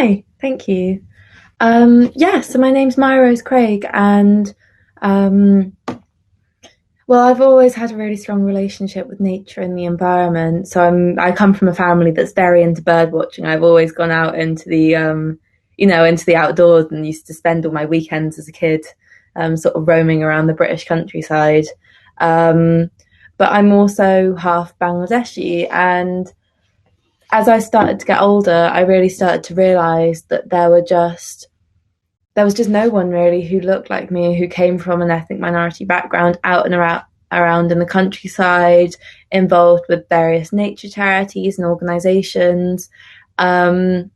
Hi, thank you. So my name's Mya-Rose Craig, and um, I've always had a really strong relationship with nature and the environment. I come from a family that's very into bird watching. I've always gone out into into the outdoors, and used to spend all my weekends as a kid, sort of roaming around the British countryside. Um, but I'm also half Bangladeshi, and as I started to get older, I really started to realise that there was just no one really who looked like me, who came from an ethnic minority background, out and around in the countryside, involved with various nature charities and organisations. Um,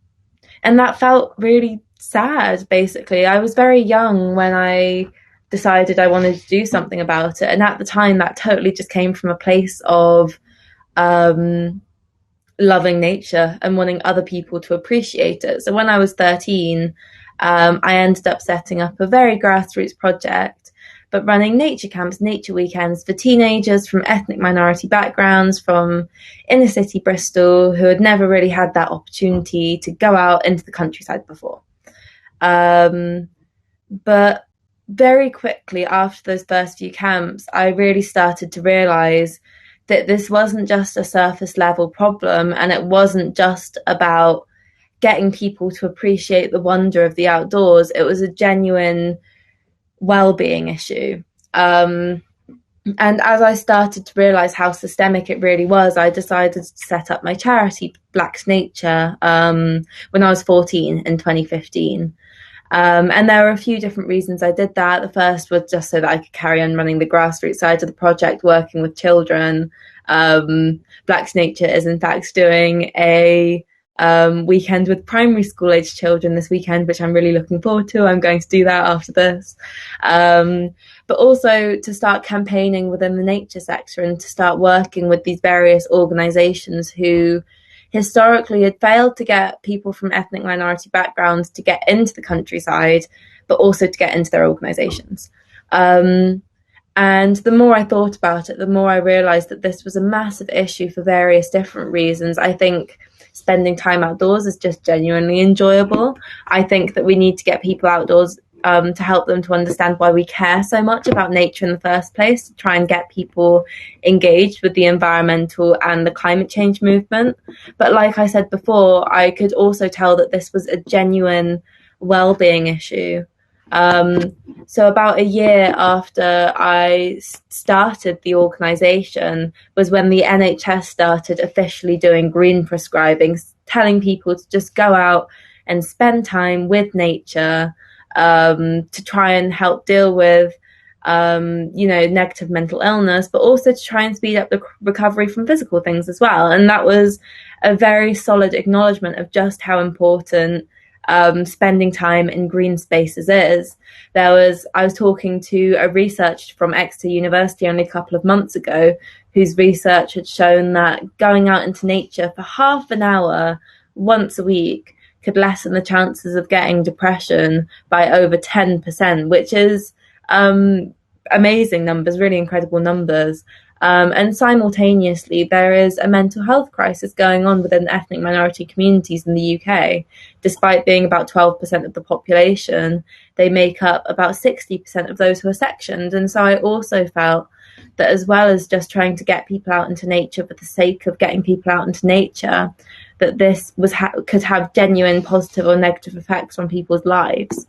and that felt really sad, basically. I was very young when I decided I wanted to do something about it. And at the time, that totally just came from a place of um, loving nature and wanting other people to appreciate it. So when I was 13, I ended up setting up a very grassroots project, but running nature camps, nature weekends for teenagers from ethnic minority backgrounds, from inner city Bristol, who had never really had that opportunity to go out into the countryside before. But very quickly after those first few camps, I really started to realize that this wasn't just a surface level problem, and it wasn't just about getting people to appreciate the wonder of the outdoors. It was a genuine well-being issue. And as I started to realize how systemic it really was, I decided to set up my charity, Black's Nature, when I was 14 in 2015. And there were a few different reasons I did that. The first was just so that I could carry on running the grassroots side of the project, working with children. Black's Nature is in fact doing a weekend with primary school age children this weekend, which I'm really looking forward to. I'm going to do that after this. But also to start campaigning within the nature sector and to start working with these various organisations who historically had failed to get people from ethnic minority backgrounds to get into the countryside, but also to get into their organisations. And the more I thought about it, the more I realised that this was a massive issue for various different reasons. I think spending time outdoors is just genuinely enjoyable. I think that we need to get people outdoors to help them to understand why we care so much about nature in the first place, to try and get people engaged with the environmental and the climate change movement. But like I said before, I could also tell that this was a genuine well-being issue. So about a year after I started the organisation was when the NHS started officially doing green prescribing, telling people to just go out and spend time with nature, to try and help deal with negative mental illness, but also to try and speed up the recovery from physical things as well. And that was a very solid acknowledgement of just how important spending time in green spaces is. I was talking to a researcher from Exeter University only a couple of months ago, whose research had shown that going out into nature for half an hour once a week could lessen the chances of getting depression by over 10%, which is amazing numbers, really incredible numbers. And simultaneously, there is a mental health crisis going on within ethnic minority communities in the UK. Despite being about 12% of the population, they make up about 60% of those who are sectioned. And so I also felt that, as well as just trying to get people out into nature for the sake of getting people out into nature, that this could have genuine positive or negative effects on people's lives.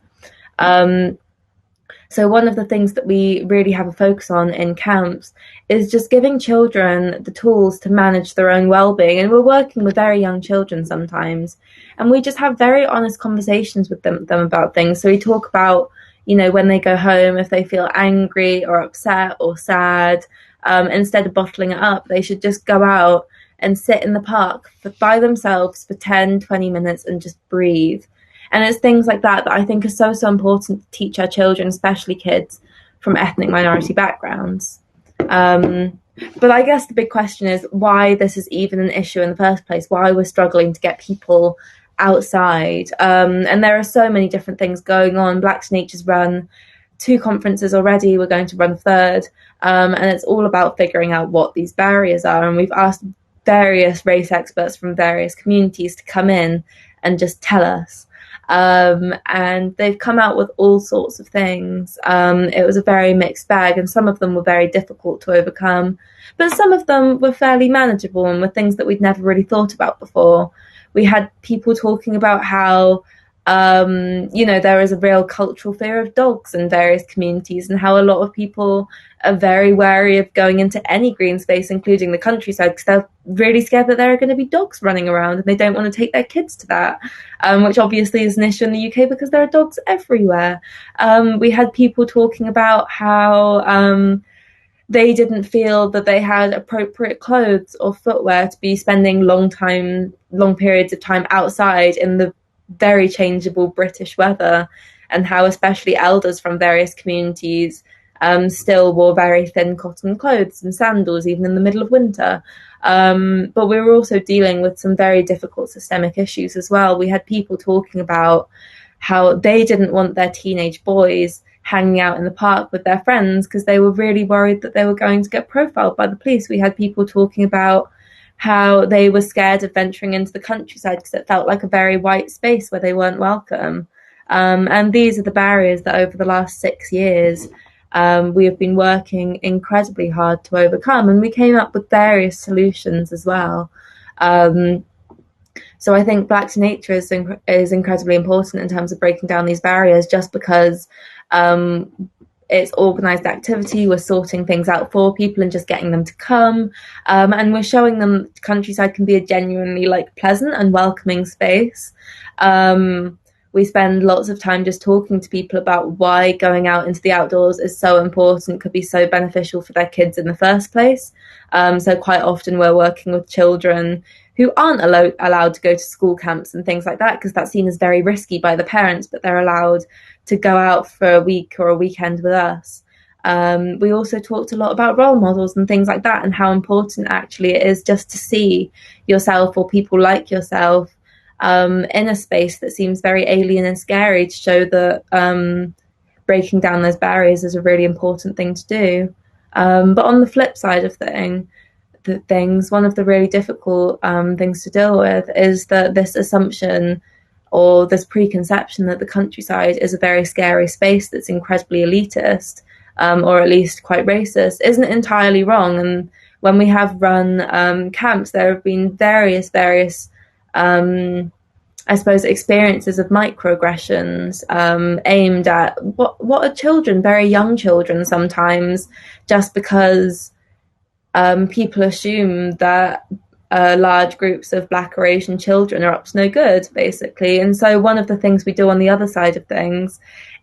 So one of the things that we really have a focus on in camps is just giving children the tools to manage their own well-being. And we're working with very young children sometimes, and we just have very honest conversations with them about things. So we talk about, when they go home, if they feel angry or upset or sad, instead of bottling it up, they should just go out and sit in the park by themselves for 10, 20 minutes and just breathe. And it's things like that I think are so important to teach our children, especially kids from ethnic minority backgrounds. But I guess the big question is why this is even an issue in the first place, why we're struggling to get people outside. And there are so many different things going on. Black's Nature's run 2 conferences already. We're going to run a third. And it's all about figuring out what these barriers are. And we've asked various race experts from various communities to come in and just tell us. And they've come out with all sorts of things. It was a very mixed bag, and some of them were very difficult to overcome, but some of them were fairly manageable and were things that we'd never really thought about before. We had people talking about how there is a real cultural fear of dogs in various communities, and how a lot of people are very wary of going into any green space, including the countryside, because they're really scared that there are going to be dogs running around and they don't want to take their kids to that, which obviously is an issue in the UK because there are dogs everywhere. We had people talking about how they didn't feel that they had appropriate clothes or footwear to be spending long periods of time outside in the very changeable British weather, and how especially elders from various communities still wore very thin cotton clothes and sandals even in the middle of winter. But we were also dealing with some very difficult systemic issues as well. We had people talking about how they didn't want their teenage boys hanging out in the park with their friends because they were really worried that they were going to get profiled by the police. We had people talking about how they were scared of venturing into the countryside because it felt like a very white space where they weren't welcome. And these are the barriers that over the last 6 years we have been working incredibly hard to overcome, and we came up with various solutions as well. So I think Black to Nature is incredibly important in terms of breaking down these barriers, just because it's organised activity. We're sorting things out for people and just getting them to come, and we're showing them countryside can be a genuinely pleasant and welcoming space. We spend lots of time just talking to people about why going out into the outdoors is so important, could be so beneficial for their kids in the first place. So quite often we're working with children who aren't allowed to go to school camps and things like that, because that's seen as very risky by the parents, but they're allowed to go out for a week or a weekend with us. We also talked a lot about role models and things like that, and how important actually it is just to see yourself or people like yourself in a space that seems very alien and scary, to show that breaking down those barriers is a really important thing to do. But on the flip side of things, one of the really difficult things to deal with is that this assumption or this preconception that the countryside is a very scary space that's incredibly elitist, or at least quite racist, isn't entirely wrong. And when we have run camps, there have been various I suppose experiences of microaggressions aimed at what are children, very young children sometimes, just because people assume that large groups of Black or Asian children are up to no good, basically. And so one of the things we do on the other side of things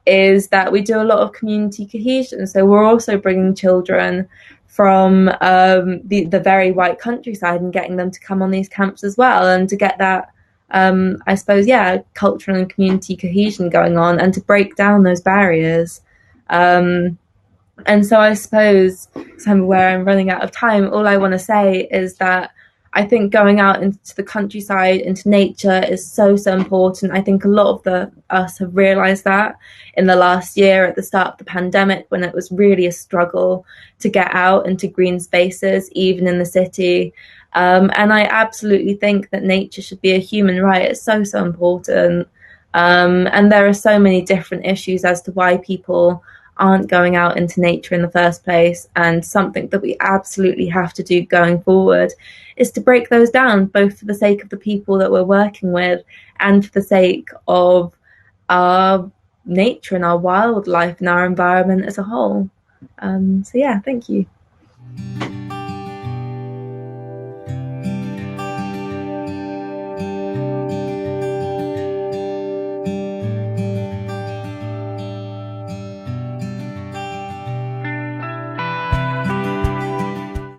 is that we do a lot of community cohesion. So we're also bringing children from the very white countryside and getting them to come on these camps as well, and to get that I suppose, cultural and community cohesion going on, and to break down those barriers. And so I suppose, where I'm running out of time, all I want to say is that I think going out into the countryside, into nature, is so important. I think a lot of us have realised that in the last year, at the start of the pandemic, when it was really a struggle to get out into green spaces, even in the city. And I absolutely think that nature should be a human right. It's so important. And there are so many different issues as to why people aren't going out into nature in the first place, and something that we absolutely have to do going forward is to break those down, both for the sake of the people that we're working with and for the sake of our nature and our wildlife and our environment as a whole. Thank you.